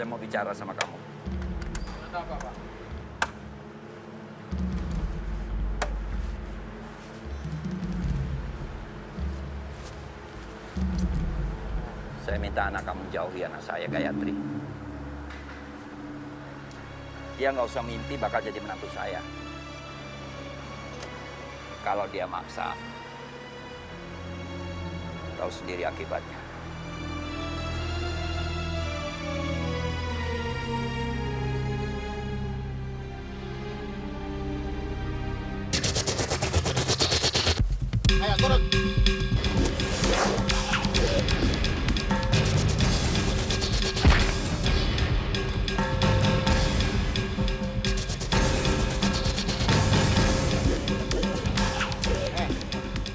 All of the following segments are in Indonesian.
mau bicara sama kamu. Ada apa, Pak? Saya minta anak kamu jauhi anak saya, Gayatri. Dia nggak usah mimpi bakal jadi menantu saya. Kalau dia maksa, tahu sendiri akibatnya. Ayo, turun.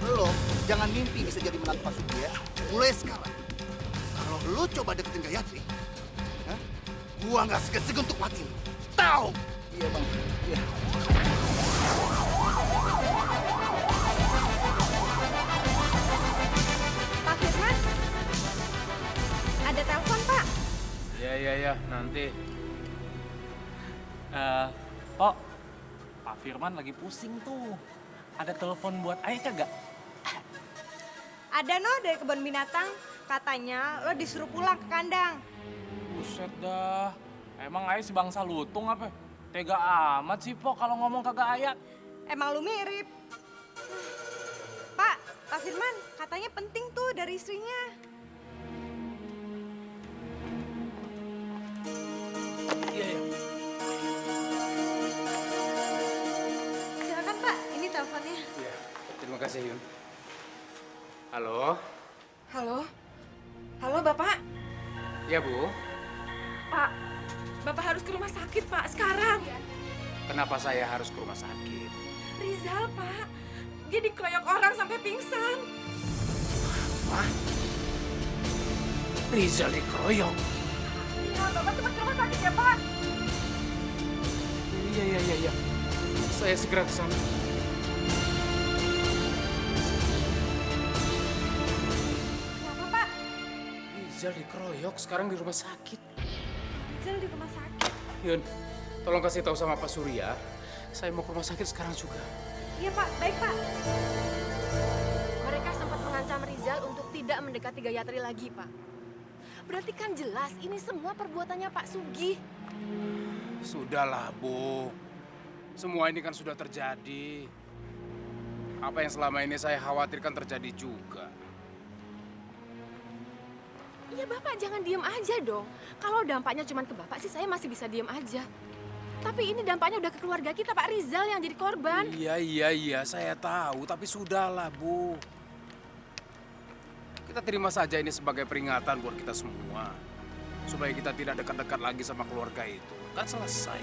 Lo jangan mimpi bisa jadi menantu Pak Sugi ya. Mulai sekarang, kalau lo coba deketin Gayatri, gua nggak segan-segan untuk mati. Tahu? Iya bang. Iya. Pak Firman, ada telepon Pak. Iya, nanti. Pok, Pak Firman lagi pusing tuh. Ada telepon buat Ayah kagak? Ada no dari kebun binatang, katanya lo disuruh pulang ke kandang. Buset dah. Emang Ayah sebangsa lutung apa? Tega amat sih, Pok, kalau ngomong kagak ayat. Emang lu mirip. Pak Firman, katanya penting tuh dari istrinya. Iya. Silakan Pak, ini teleponnya. Iya, terima kasih, Yun. Halo? Halo Bapak. Ya, Bu. Pak, Bapak harus ke rumah sakit Pak, sekarang. Kenapa saya harus ke rumah sakit? Rizal Pak, dia dikeroyok orang sampai pingsan. Hah? Rizal dikeroyok? Iya, Bapak cepat ke rumah sakit ya Pak. Iya. Saya segera ke sana. Kenapa Pak? Rizal dikeroyok, sekarang di rumah sakit. Rizal di rumah sakit. Yun, tolong kasih tahu sama Pak Surya. Saya mau ke rumah sakit sekarang juga. Iya Pak, baik Pak. Mereka sempat mengancam Rizal untuk tidak mendekati Gayatri lagi Pak. Berarti kan jelas ini semua perbuatannya Pak Sugi. Sudahlah, Bu. Semua ini kan sudah terjadi. Apa yang selama ini saya khawatirkan terjadi juga. Iya Bapak jangan diem aja dong. Kalau dampaknya cuma ke Bapak sih saya masih bisa diem aja. Tapi ini dampaknya udah ke keluarga kita Pak Rizal yang jadi korban. Iya, saya tahu. Tapi sudahlah, Bu. Kita terima saja ini sebagai peringatan buat kita semua. Supaya kita tidak dekat-dekat lagi sama keluarga itu. Kan selesai.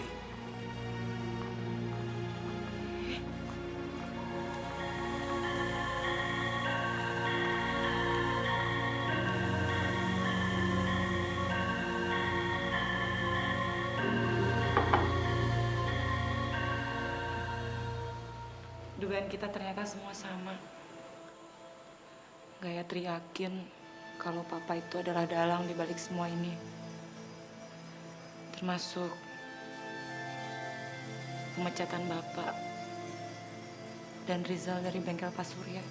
Dugaan kita ternyata semua sama. Gayatri yakin kalau papa itu adalah dalang di balik semua ini. Termasuk pemecatan bapak dan Rizal dari bengkel Pak Surya.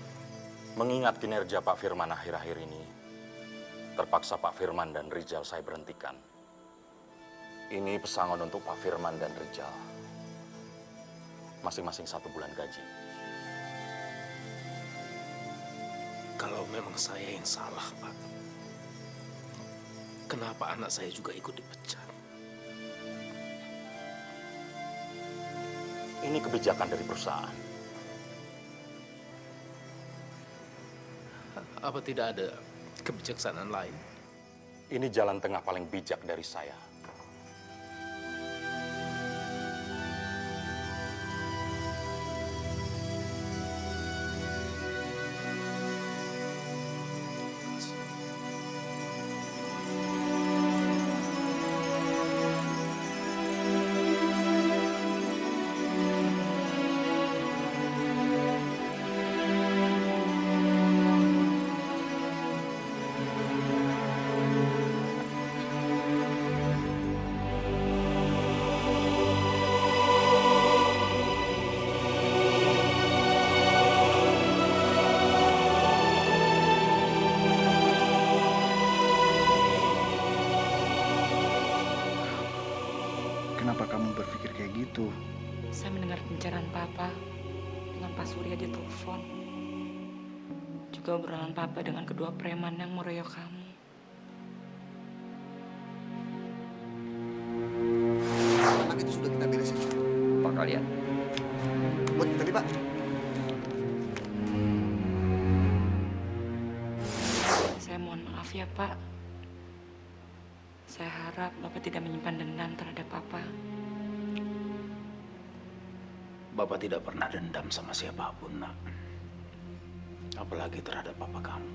Mengingat kinerja Pak Firman akhir-akhir ini, terpaksa Pak Firman dan Rizal saya berhentikan. Ini pesangon untuk Pak Firman dan Rizal. Masing-masing 1 bulan gaji. Kalau memang saya yang salah, Pak. Kenapa anak saya juga ikut dipecat? Ini kebijakan dari perusahaan. Apa tidak ada kebijaksanaan lain? Ini jalan tengah paling bijak dari saya. itu? Saya mendengar pembicaraan Papa dengan Pak Surya di telepon. Juga obrolan Papa dengan kedua preman yang meroyok kamu. Anak itu sudah kita beresin. Pak kalian? Buat kita nih, Pak. Saya mohon maaf ya, Pak. Saya harap Bapak tidak menyimpan dendam terhadap Papa. Bapak tidak pernah dendam sama siapapun, Nak. Apalagi terhadap papa kamu.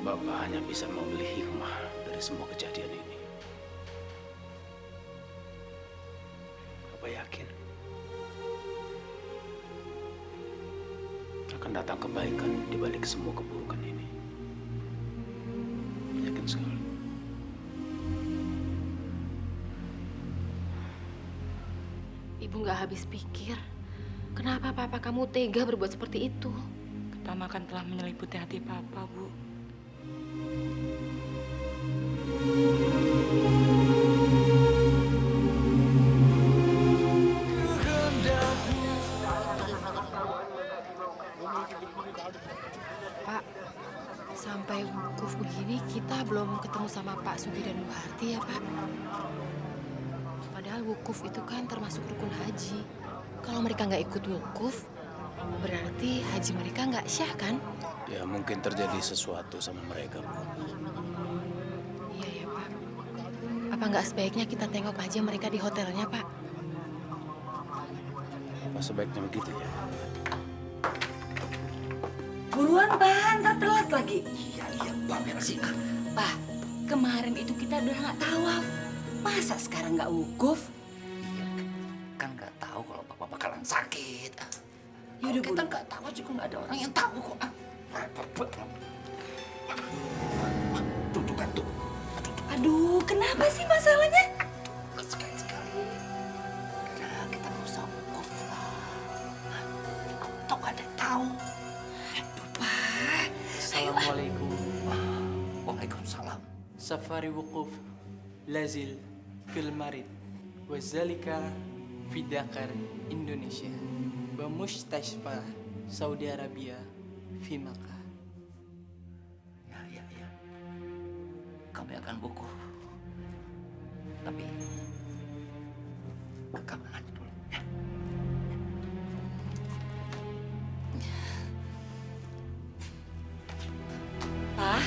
Bapak hanya bisa membeli hikmah dari semua kejadian ini. Bapak yakin akan datang kebaikan di balik semua keburukan ini. Yakin sekali. Ibu nggak habis pikir. Kenapa papa kamu tega berbuat seperti itu? Ketamakan telah menyeliputi hati Papa, Bu. Pak, sampai wukuf begini kita belum ketemu sama Pak Sugi dan Bu Harti ya, Pak? Padahal wukuf itu kan termasuk rukun haji. Kalau mereka nggak ikut wukuf, berarti haji mereka nggak syah kan? Ya mungkin terjadi sesuatu sama mereka, Bu. Iya ya, Pak. Apa nggak sebaiknya kita tengok aja mereka di hotelnya, Pak? Apa sebaiknya begitu ya? Buruan, Pak, ntar telat lagi. Iya, Pak, beresin. Pak, kemarin itu kita udah nggak tawaf. Masa sekarang nggak wukuf? Iya, kan nggak tahu kalau papa bakalan sakit. Yaudah, Kalau kita nggak tahu juga nggak ada orang yang tahu kok. Duduk tuh. Aduh, kenapa sih masalahnya? Sekali-sekali. Nah, kita nggak usah wukuf lah. Toh nggak ada yang tahu. Aduh, Pak. Assalamualaikum. Waalaikumsalam. Safari wukuf lazil fil marid wazalika fi Dakar Indonesia wa mustashfa Saudi Arabia fi Makkah. Ya. Kami akan wukuf. Tapi ke kamar mandi dulu ya. Pak.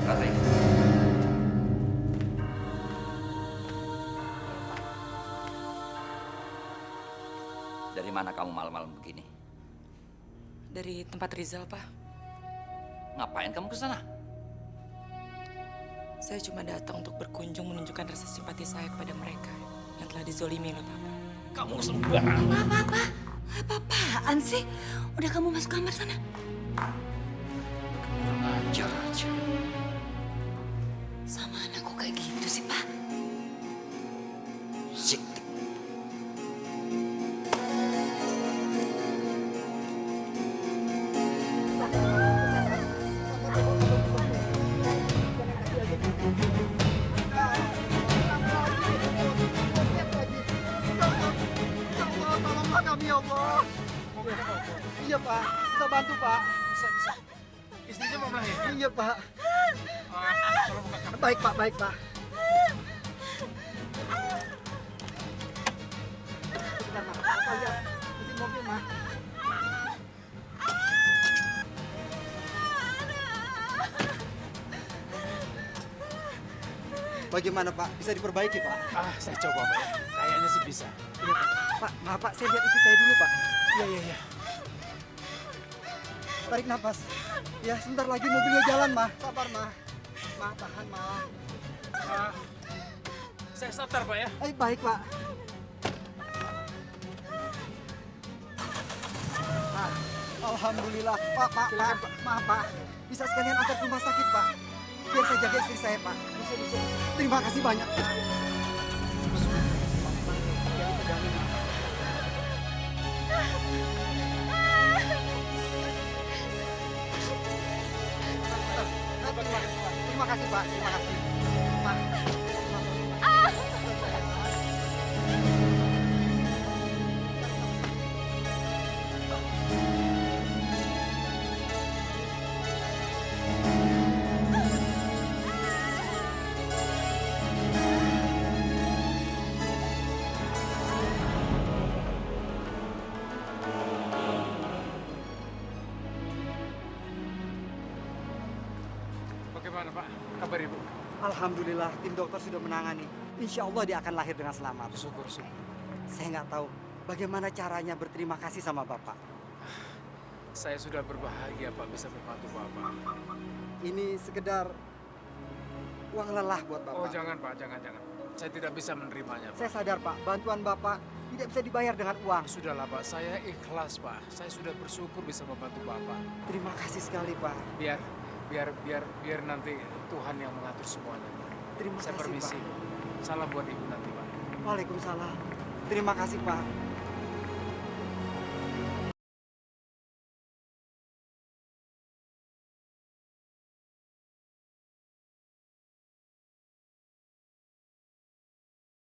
Ratih. Dari mana kamu malam-malam begini? Dari tempat Rizal, Pak. Ngapain kamu ke sana? Saya cuma datang untuk berkunjung menunjukkan rasa simpati saya kepada mereka yang telah dizolimi oleh Papa. Kamu sembarangan. Apa-apaan sih? Udah kamu masuk kamar sana. Kurang ajar aja. Sama anakku kayak gitu sih, Pak. Siktik. Tolonglah kami, ya Allah. Iya, Pak. Bisa bantu, Pak. Bisa. Istrinya mau melahirkan. Iya, Pak. Tolong buka kamar. Baik, Pak. Baik, Pak. Sebentar, Mak. Bapak lihat. Isi mobil, Mak. Bagaimana, Pak? Bisa diperbaiki, Pak? Saya coba, Pak. Kayaknya sih bisa. Iya, Pak. Pak, maaf, Pak. Saya lihat istri saya dulu, Pak. Iya. tarik nafas. Ya, sebentar lagi mobilnya jalan, Ma. Sabar, Ma. Ma, tahan, Ma. Saya setar, Pak ya. Baik, Pak. Pak, alhamdulillah. Pak, maaf, Pak. Bisa sekalian antar ke rumah sakit, Pak. Biar saya jaga istri saya, Pak. Bisa. Terima kasih banyak, Pak. Terima kasih, Pak. Terima kasih. Pak. Bagaimana, Pak? Kabar Ibu? Alhamdulillah, tim dokter sudah menangani. Insya Allah dia akan lahir dengan selamat. Syukur. Saya nggak tahu bagaimana caranya berterima kasih sama Bapak. Saya sudah berbahagia, Pak, bisa membantu Bapak. Ini sekedar uang lelah buat Bapak. Oh, jangan, Pak. Jangan. Saya tidak bisa menerimanya, Pak. Saya sadar, Pak. Bantuan Bapak tidak bisa dibayar dengan uang. Sudahlah, Pak. Saya ikhlas, Pak. Saya sudah bersyukur bisa membantu Bapak. Terima kasih sekali, Pak. Biar nanti Tuhan yang mengatur semuanya, Pak. Terima Saya kasih, permisi. Pak. Salam buat Ibu nanti, Pak. Waalaikumsalam. Terima kasih, Pak.